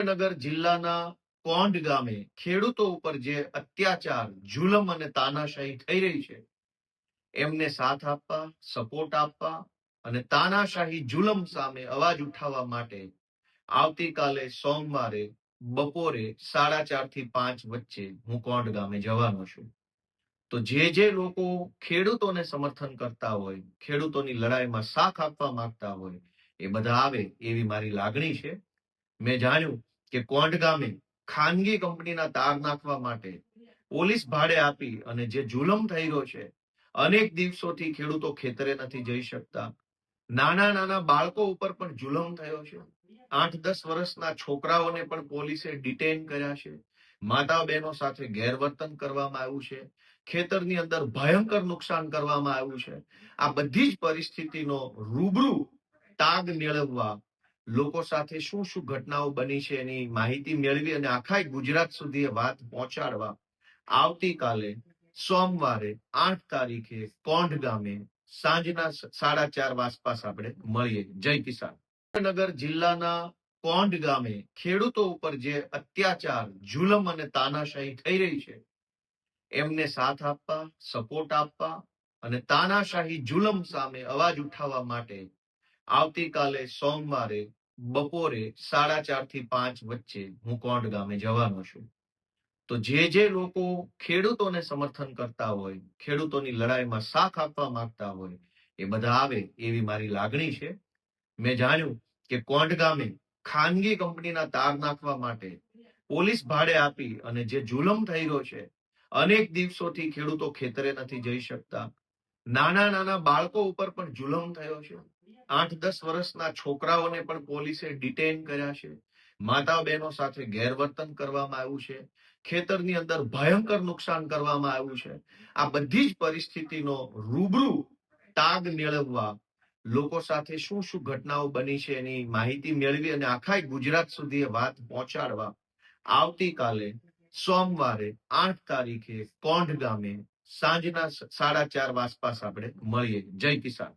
નગર જિલ્લાના કોંઢ ગામે ખેડૂતો ઉપર જે અત્યાચાર, જુલમ અને તાનાશાહી થઈ રહી છે, એમને સાથ આપવા, સપોર્ટ આપવા અને તાનાશાહી જુલમ સામે અવાજ ઉઠાવવા માટે આવતીકાલે સોમવારે બપોરે 4:30 થી 5 વચ્ચે હું કોંઢ ગામે જવાનો છું. તો જે લોકો ખેડૂતોને સમર્થન કરતા હોય, ખેડૂતોની લડાઈમાં સાથ આપવા માંગતા હોય, એ બધા આવે એવી મારી લાગણી છે. મેં જાણ્યું કે કોંઢ ગામે ખાનગી કંપનીના તાર નાખવા માટે પોલીસ ભાડે આપી અને જે જુલમ થઈ રહ્યો છે, અનેક દિવસોથી ખેડૂતો ખેતરે નથી જઈ શકતા. નાના નાના બાળકો ઉપર પણ જુલમ થયો છે. 8-10 વર્ષના છોકરાઓને પણ પોલીસે ડિટેન કર્યા છે. માતા બહેનો સાથે ગેરવર્તન કરવામાં આવ્યું છે. ખેતરની અંદર ભયંકર નુકસાન કરવામાં આવ્યું છે. આ બધી જ પરિસ્થિતિનો રૂબરૂ તાગ મેળવવા, લોકો સાથે શું શું ઘટનાઓ બની છે એની માહિતી મેળવી અને આખા ગુજરાત સુધી એ વાત પહોંચાડવા આવતીકાલે સોમવારે 8 તારીખે કોંઢ ગામે સાંજના 4:30 આસપાસ આપણે મળીએ. જય કિસાન. નગર જિલ્લાના કોંઢ ગામે ખેડૂતો ઉપર જે અત્યાચાર, જુલમ અને તાનાશાહી થઈ રહી છે, એમને સાથ આપવા, સપોર્ટ આપવા અને તાનાશાહી જુલમ સામે અવાજ ઉઠાવવા માટે આવતીકાલે સોમવારે બપોરે 4:30 થી 5 વચ્ચે હું કોંઢ ગામે જવાનો છું. તો જે લોકો ખેડૂતોને સમર્થન કરતા હોય, ખેડૂતોની લડાઈમાં સાથ આપવા માંગતા હોય, એ બધા આવે એવી મારી લાગણી છે. મેં જાણ્યું કે કોંઢ ગામે ખાનગી કંપનીના તાર નાખવા માટે પોલીસ ભાડે આપી અને જે જુલમ થઈ રહ્યો છે, અનેક દિવસોથી ખેડૂતો ખેતરે નથી જઈ શકતા. નાના નાના બાળકો ઉપર પણ જુલમ થયો છે. 8-10 વર્ષના છોકરાઓને પણ પોલીસે ડિટેન કર્યા છે. માતા બહેનો સાથે ગેરવર્તન કરવામાં આવ્યું છે. ખેતરની અંદર ભયંકર નુકસાન કરવામાં આવ્યું છે. આ બધી જ પરિસ્થિતિનો રૂબરૂ તાગ મેળવવા, લોકો સાથે શું શું ઘટનાઓ બની છે એની માહિતી મેળવી અને આખા ગુજરાત સુધી એ વાત પહોંચાડવા આવતીકાલે સોમવારે 8 તારીખે કોંઢ ગામે સાંજના 4:30 આસપાસ આપણે મળીએ. જય કિસાન.